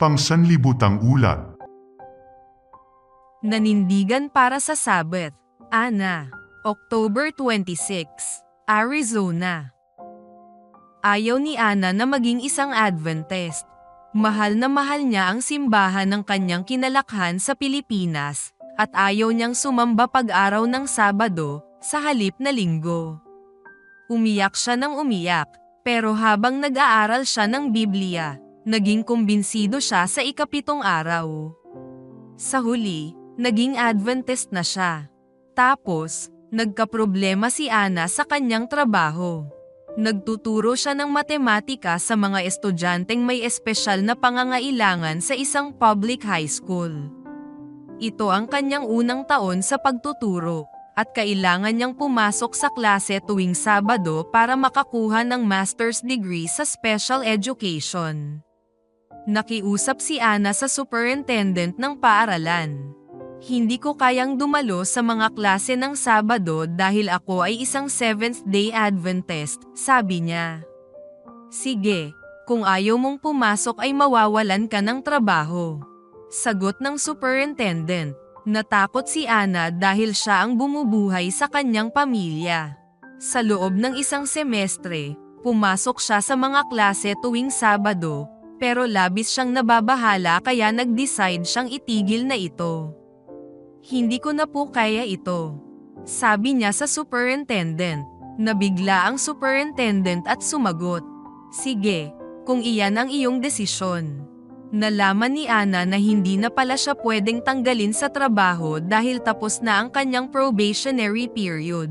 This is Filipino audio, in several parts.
Pangsanlibutang ulat. Nanindigan para sa Sabbath. Ana, October 26, Arizona. Ayaw ni Ana na maging isang Adventist. Mahal na mahal niya ang simbahan ng kanyang kinalakhan sa Pilipinas, at ayaw niyang sumamba pag-araw ng Sabado, sa halip na Linggo. Umiyak siya ng umiyak, pero habang nag-aaral siya ng Biblia, naging kumbinsido siya sa ikapitong araw. Sa huli, naging Adventist na siya. Tapos, nagkaproblema si Ana sa kanyang trabaho. Nagtuturo siya ng matematika sa mga estudyanteng may espesyal na pangangailangan sa isang public high school. Ito ang kanyang unang taon sa pagtuturo, at kailangan niyang pumasok sa klase tuwing Sabado para makakuha ng master's degree sa special education. Nakiusap si Ana sa superintendent ng paaralan. Hindi ko kayang dumalo sa mga klase ng Sabado dahil ako ay isang Seventh-day Adventist, sabi niya. Sige, kung ayaw mong pumasok ay mawawalan ka ng trabaho. Sagot ng superintendent. Natakot si Ana dahil siya ang bumubuhay sa kanyang pamilya. Sa loob ng isang semestre, pumasok siya sa mga klase tuwing Sabado, pero labis siyang nababahala kaya nag-decide siyang itigil na ito. Hindi ko na po kaya ito, sabi niya sa superintendent. Nabigla ang superintendent at sumagot, sige, kung iyan ang iyong desisyon. Nalaman ni Ana na hindi na pala siya pwedeng tanggalin sa trabaho dahil tapos na ang kanyang probationary period.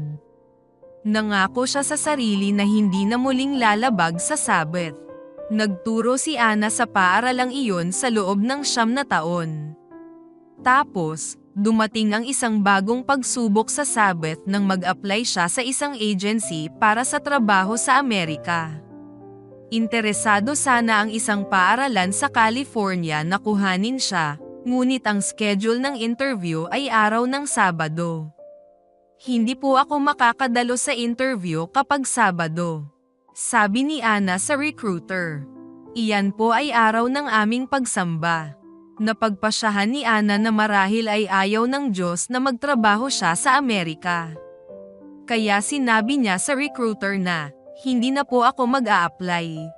Nangako siya sa sarili na hindi na muling lalabag sa Sabbath. Nagturo si Ana sa paaralang iyon sa loob ng 9 na taon. Tapos, dumating ang isang bagong pagsubok sa Sabbath nang mag-apply siya sa isang agency para sa trabaho sa Amerika. Interesado sana ang isang paaralan sa California na kuhanin siya, ngunit ang schedule ng interview ay araw ng Sabado. Hindi po ako makakadalo sa interview kapag Sabado, sabi ni Ana sa recruiter. Iyan po ay araw ng aming pagsamba. Napagpasyahan ni Ana na marahil ay ayaw ng Diyos na magtrabaho siya sa Amerika. Kaya sinabi niya sa recruiter na, hindi na po ako mag-a-apply.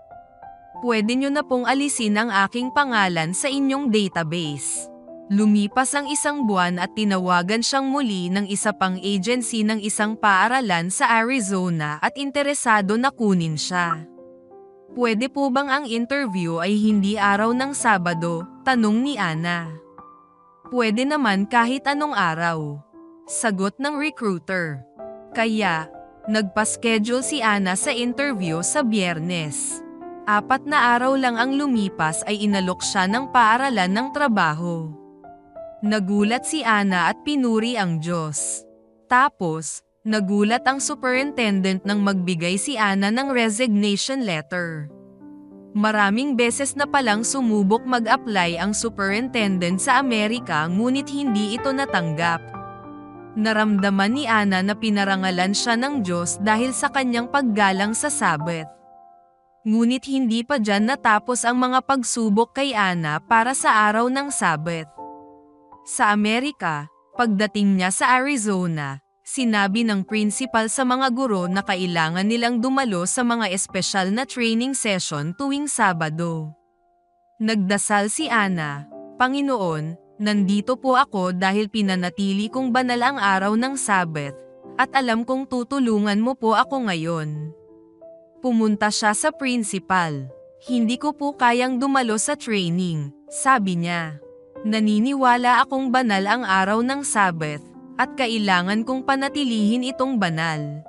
Pwede nyo na pong alisin ang aking pangalan sa inyong database. Lumipas ang 1 buwan at tinawagan siyang muli ng isa pang agency ng isang paaralan sa Arizona at interesado na kunin siya. Pwede po bang ang interview ay hindi araw ng Sabado? Tanong ni Ana. Pwede naman kahit anong araw, sagot ng recruiter. Kaya, nagpa-schedule si Ana sa interview sa Biyernes. 4 na araw lang ang lumipas ay inalok siya ng paaralan ng trabaho. Nagulat si Ana at pinuri ang Diyos. Tapos, nagulat ang superintendent nang magbigay si Ana ng resignation letter. Maraming beses na palang sumubok mag-apply ang superintendent sa Amerika ngunit hindi ito natanggap. Naramdaman ni Ana na pinarangalan siya ng Diyos dahil sa kanyang paggalang sa Sabbath. Ngunit hindi pa dyan natapos ang mga pagsubok kay Ana para sa araw ng Sabbath. Sa Amerika, pagdating niya sa Arizona, sinabi ng principal sa mga guro na kailangan nilang dumalo sa mga espesyal na training session tuwing Sabado. Nagdasal si Ana, Panginoon, nandito po ako dahil pinanatili kong banal ang araw ng Sabbath, at alam kong tutulungan mo po ako ngayon. Pumunta siya sa principal. Hindi ko po kayang dumalo sa training, sabi niya. Naniniwala akong banal ang araw ng Sabbath, at kailangan kong panatilihin itong banal.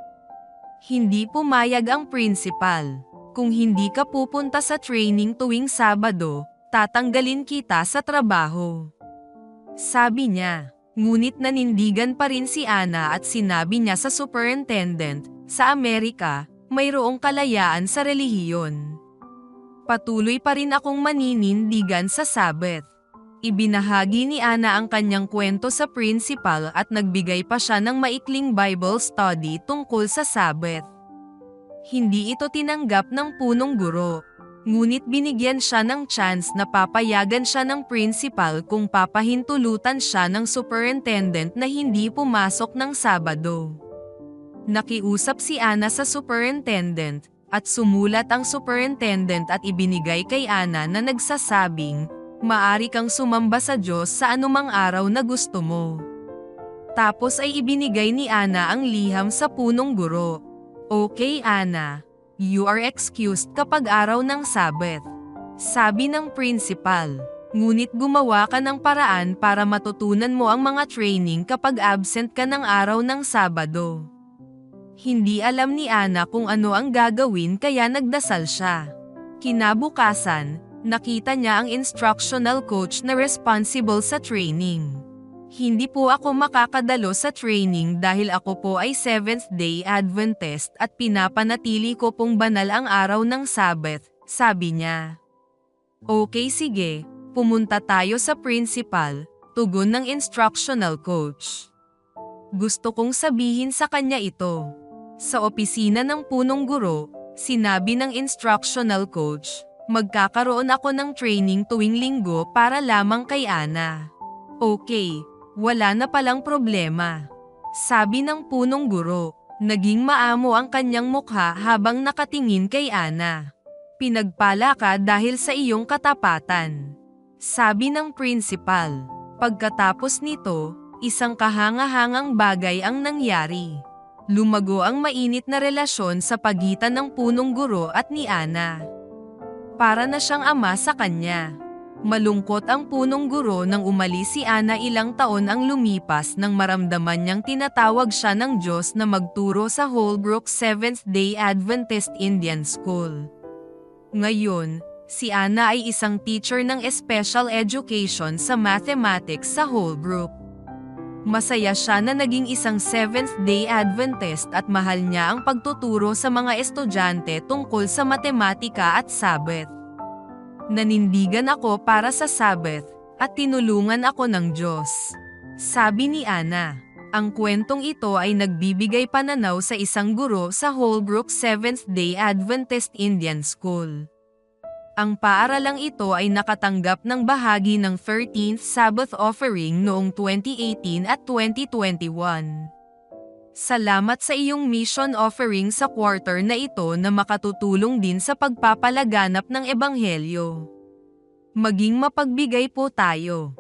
Hindi pumayag ang principal. Kung hindi ka pupunta sa training tuwing Sabado, tatanggalin kita sa trabaho, sabi niya. Ngunit nanindigan pa rin si Ana at sinabi niya sa superintendent, sa Amerika, mayroong kalayaan sa relihiyon. Patuloy pa rin akong maninindigan sa Sabbath. Ibinahagi ni Ana ang kanyang kwento sa principal at nagbigay pa siya ng maikling Bible study tungkol sa Sabbath. Hindi ito tinanggap ng punong guro. Ngunit binigyan siya ng chance na papayagan siya ng principal kung papahintulutan siya ng superintendent na hindi pumasok ng Sabado. Nakiusap si Ana sa superintendent, at sumulat ang superintendent at ibinigay kay Ana na nagsasabing, "Maari kang sumamba sa Diyos sa anumang araw na gusto mo." Tapos ay ibinigay ni Ana ang liham sa punong guro. "Okay Ana, you are excused kapag araw ng Sabbath," sabi ng principal. "Ngunit gumawa ka ng paraan para matutunan mo ang mga training kapag absent ka ng araw ng Sabado." Hindi alam ni Ana kung ano ang gagawin kaya nagdasal siya. Kinabukasan, nakita niya ang instructional coach na responsible sa training. "Hindi po ako makakadalo sa training dahil ako po ay Seventh-day Adventist at pinapanatili ko pong banal ang araw ng Sabbath," sabi niya. "Okay sige, pumunta tayo sa principal," tugon ng instructional coach. Gusto kong sabihin sa kanya ito. Sa opisina ng punong guro, sinabi ng instructional coach, "Magkakaroon ako ng training tuwing linggo para lamang kay Ana." "Okay, wala na palang problema," sabi ng punong guro. Naging maamo ang kanyang mukha habang nakatingin kay Ana. "Pinagpala ka dahil sa iyong katapatan," sabi ng principal. Pagkatapos nito, isang kahanga-hangang bagay ang nangyari. Lumago ang mainit na relasyon sa pagitan ng punong guro at ni Ana. Para na siyang ama sa kanya. Malungkot ang punong guro nang umalis si Ana ilang taon ang lumipas nang maramdaman niyang tinatawag siya ng Diyos na magturo sa Holbrook Seventh-day Adventist Indian School. Ngayon, si Ana ay isang teacher ng special education sa mathematics sa Holbrook. Masaya siya na naging isang Seventh-day Adventist at mahal niya ang pagtuturo sa mga estudyante tungkol sa matematika at Sabbath. "Nanindigan ako para sa Sabbath, at tinulungan ako ng Diyos," sabi ni Ana. Ang kwentong ito ay nagbibigay pananaw sa isang guro sa Holbrook Seventh-day Adventist Indian School. Ang paaralang ito ay nakatanggap ng bahagi ng 13th Sabbath offering noong 2018 at 2021. Salamat sa iyong mission offering sa quarter na ito na makatutulong din sa pagpapalaganap ng ebanghelyo. Maging mapagbigay po tayo.